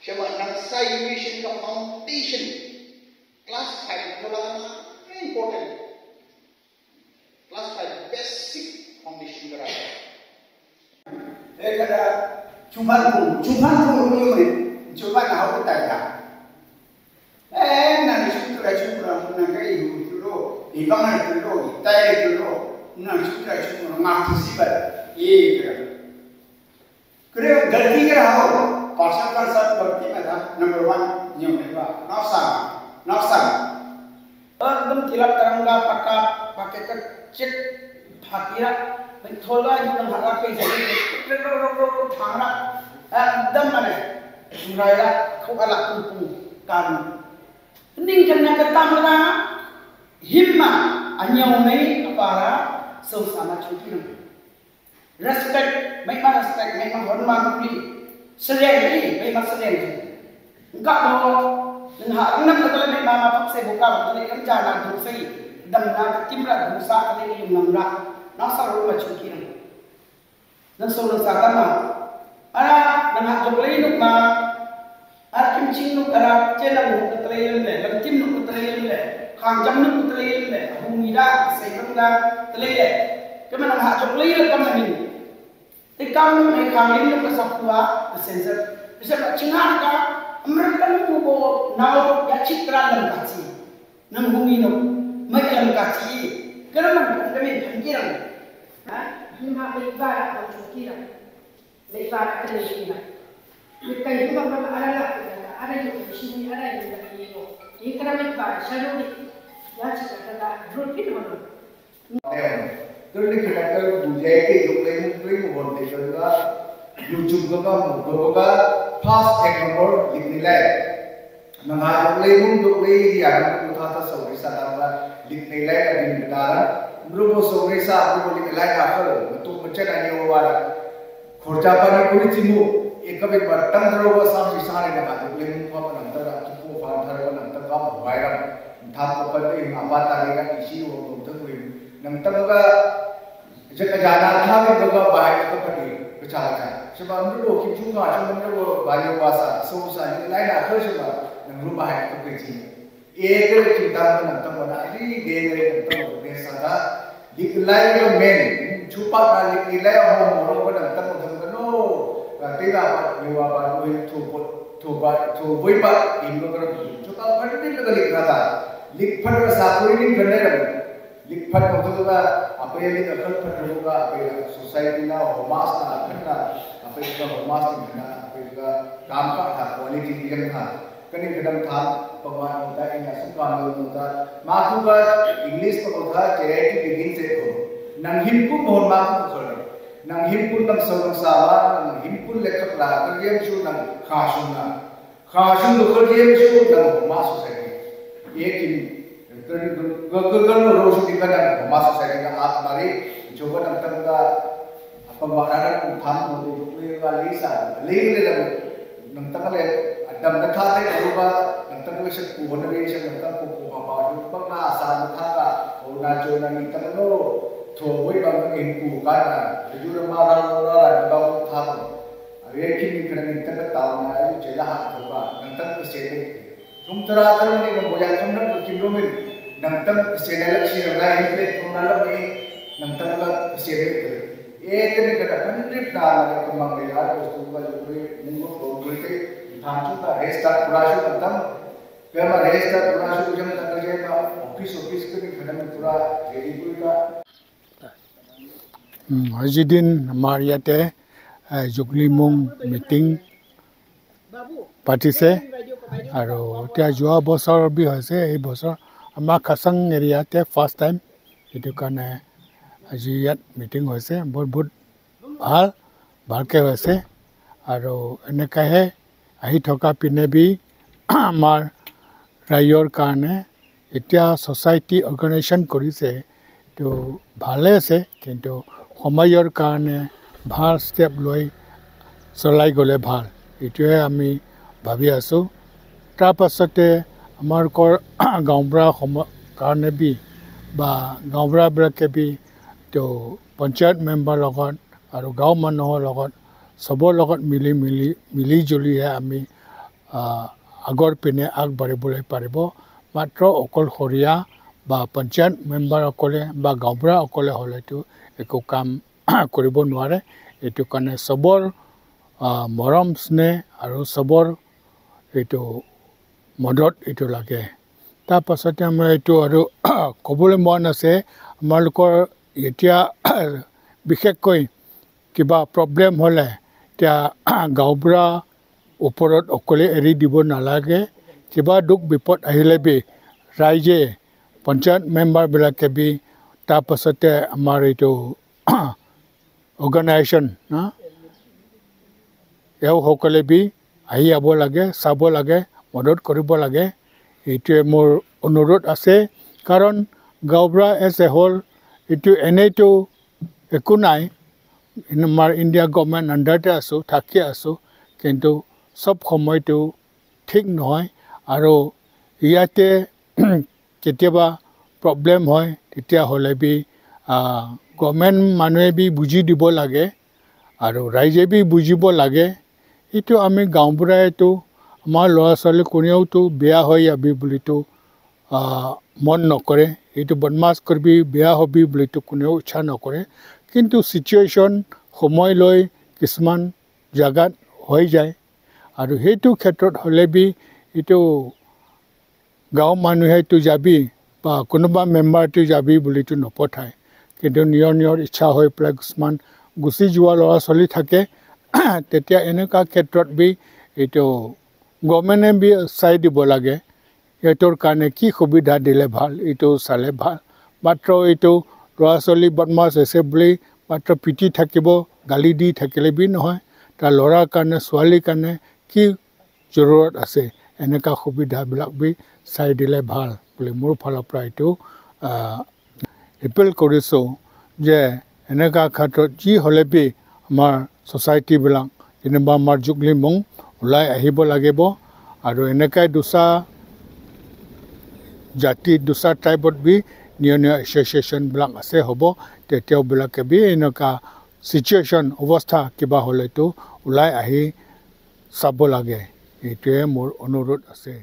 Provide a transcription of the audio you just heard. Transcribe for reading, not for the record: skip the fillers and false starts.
Cuma nangsa education ka foundation class 5 bola important. Class 5 basic foundation kara. Kada cuman ni cuman hau kita. Nanti sudah nanti ibu dulu, ibangan dulu, tay dulu, nanti sudah ngaku sibad, kira. Kira ganti kira hau, pasal berarti ada number 1 yang kedua, nafsa. Adam kilap terangga pakai kecil hakira, menthola yang harap jadi thangna, Adam mana, suraya kau alak kumpul kan. Ning kena ketamra himma anyau nei apara sama cuci respect memang respect memang hormat beli seleng memang seleng enggak mau dengar nak kata memang apa saya buka betul kan jalan dosa damna timra dosa ini yang namra nasa rumah cuci dan soal sakama ara dengan joklei nuk ma Akim cingnu kara cina mu ketrail le, gantim nu ketrail le, kangjam nu ketrail le, humida sebenga ketrail le. Kemudian hak joklei le kami. Tikam ni kami nu kesakua sensor. Bisa nak cingan ka, mereka nu bo nau ya citra dalam kaci, nam humino, mereka dalam kaci. Kerana kami pengkiran, lima lebar atau pengkiran, lebar kelihatan. Mereka itu memang ada yang di sini, ada yang di sini. Ini kerana mereka selalu ya cakap rutin mana. Kalau kita kalau budaya kita itu boleh juga YouTube juga fast example dinilai. Mengajar untuk dia kita atas sorisa dalam dinilai dan dinilai. Berapa sorisa berapa dinilai apa? Untuk mencari orang kerja pada kulit cimu. एक कभी बर्तन धरो साम सिसाने लगा तो लेकिन वो नंतर आपको फाड़ धरो नंतर काम वायरल धाप पकड़ते हैं आवाज आएगा किसी वो तो हुए नंतर का जगह जाना था भी जगह बाहर तो पड़ी बेचारा था सब हम लोग की चुका हम लोग बालियों वासा सोसा ये लाइन आकर सब हम लोग बाहर तो किसी एक चिंता में नंतर बना ली दे नंतर बेसा था दिखलाई जो मेन छुपा ना दिखलाई हम लोग को नंतर no Tila niwa ba noi to voi ba in lo kar to ka phad ni la lik rata lik phad ka sa koi ni kar ne lik phad ko to ka ape li ka phad phad ro ka ape society na homas na na ape ka homas ni na ape ka काम का था quality दिगम था कने गडम था पवन होता है या सुकान होता माकू का इंग्लिश को था चैरिटी बिगिन से को नंगिन को मोहन माकू को nang himpun nang sawang sawa nang himpun lekap la kerjem su nang khasun lo kerjem su nang ma society ekin gagal lo rosu dikana ma society ka aap mari joba nang tangga pembaharan utham mo le lisa le nang tangga le adam na thate aruba nang tangga se ku honare se nang tangga ku pa pa pa na sa na tha ona jo nang tangga तो वही बात इनको करना जो हमारा लोरा लगाओ था Awakin करने तक तावना है चला हाथ होगा नंतर स्टेट तुम तरह तरह ने बोला तुमने किलो में नंतर स्टेट लक्ष्य रहा है इसलिए तुम्हारा भी नंतर का स्टेट एक ने कटा कंट्री डाल के मंगेला वस्तु का जो कोई मुंगो बोल के धांचू का रेस्टार्ट पुराशु खत्म फिर रेस्टार्ट पुराशु जब तक जाएगा ऑफिस के खत्म पूरा रेडी का Hajidin Mariate Juklimung meeting পাতিছে আৰু এতিয়া যোৱা বছৰ বি হৈছে এই বছৰ আমাৰ খাসাং এৰিয়াতে ফাৰ্ষ্ট টাইম এইটো কাৰণে আজি ইয়াত মিটিং হৈছে বহুত ভালকৈ হৈছে আৰু এনেকৈহে আহি থকা পিনে বি আমাৰ ৰাইজৰ কাৰণে এতিয়া ছ'চাইটি অৰ্গেনাইজেশ্যন কৰিছে তো ভালে আছে কিন্তু সময়ৰ কাৰণে ভাল ষ্টেপ লৈ চলাই গ'লে ভাল এইটোৱে আমি ভাবি আছোঁ তাৰ পাছতে আমাৰ গাঁওবুঢ়া কাৰণে বি বা গাঁওবুঢ়াবিলাকে বি তো পঞ্চায়ত মেম্বাৰ লগত আৰু গাঁও মানুহৰ লগত চবৰ লগত মিলি জুলিহে আমি আগৰ পিনে আগবাঢ়িবলৈ পাৰিব মাত্ৰ অকলশৰীয়া বা পঞ্চায়ত মেম্বাৰ অকলে বা গাঁওবুঢ়া অকলে হ'লেতো একো কাম কৰিব নোৱাৰে এইটো কাৰণে সবৰ মৰম স্নেহ আৰু সবৰ এইটো মদত এইটো লাগে তাৰ পাছতে আমাৰ এইটো আৰু ক'বলৈ মন আছে আমালোকৰ এতিয়া বিশেষকৈ কিবা প্ৰব্লেম হ'লে এতিয়া গাঁওবুঢ়া ওপৰত অকলে এৰি দিব নালাগে কিবা দুখ বিপদ আহিলে বি ৰাইজে পঞ্চায়ত মেম্বাৰবিলাকে বি তাৰ পাছতে আমাৰ এইটো অৰ্গেনাইজেশ্যন এওঁসকলে বি আহি যাব লাগে চাব লাগে মদত কৰিব লাগে এইটোৱে মোৰ অনুৰোধ আছে কাৰণ গাঁওবুঢ়া এজ এ হোল এইটো এনেইতো একো নাই আমাৰ ইণ্ডিয়া গভৰ্ণমেণ্ট আণ্ডাৰতে আছোঁ থাকি আছোঁ কিন্তু সব সময়টো ঠিক নহয় আৰু ইয়াতে কেতিয়াবা প্ৰব্লেম হয় তেতিয়াহ'লে বি গভৰ্ণমেণ্ট মানুহে বি বুজি দিব লাগে আৰু ৰাইজে বি বুজিব লাগে এইটো আমি গাঁওবুঢ়াইতো আমাৰ ল'ৰা ছোৱালী কোনেওতো বেয়া হৈ যাবি বুলিতো মন নকৰে এইটো বদমাছ কৰিবি বেয়া হবি বুলিতো কোনেও ইচ্ছা নকৰে কিন্তু চিটুৱেশ্যন সময় লৈ কিছুমান জাগাত হৈ যায় আৰু সেইটো ক্ষেত্ৰত হ'লে বি এইটো গাঁও মানুহেতো যাবি বা কোনোবা মেম্বাৰটো যাবি বুলিতো নপঠায় কিন্তু নিজৰ ইচ্ছা হৈ পেলাই কিছুমান গুচি যোৱা ল'ৰা ছোৱালী থাকে তেতিয়া এনেকুৱা ক্ষেত্ৰত বি এইটো গভৰ্ণমেণ্টে বি চাই দিব লাগে সিহঁতৰ কাৰণে কি সুবিধা দিলে ভাল এইটো চালে ভাল মাত্ৰ এইটো ল'ৰা ছোৱালী বদমাছ হৈছে বুলি মাত্ৰ পিটি থাকিব গালি দি থাকিলে বি নহয় তাৰ ল'ৰাৰ কাৰণে ছোৱালীৰ কাৰণে কি জৰুৰত আছে এনেকুৱা সুবিধাবিলাক বি চাই দিলে ভাল বুলি মোৰ ফালৰ পৰা এইটো এপিল কৰিছোঁ যে এনেকুৱা ক্ষেত্ৰত যি হ'লে বি আমাৰ ছ'চাইটিবিলাক যেনিবা আমাৰ জুগলি মং ওলাই আহিব লাগিব আৰু এনেকৈ দুটা জাতি দুটা টাইপত বি নিয় এছ'চিয়েশ্যনবিলাক আছে হ'ব তেতিয়াবিলাকে বি এনেকুৱা চিটুৱেশ্যন অৱস্থা কিবা হ'লেতো ওলাই আহি চাব লাগে এইটোৱে মোৰ অনুৰোধ আছে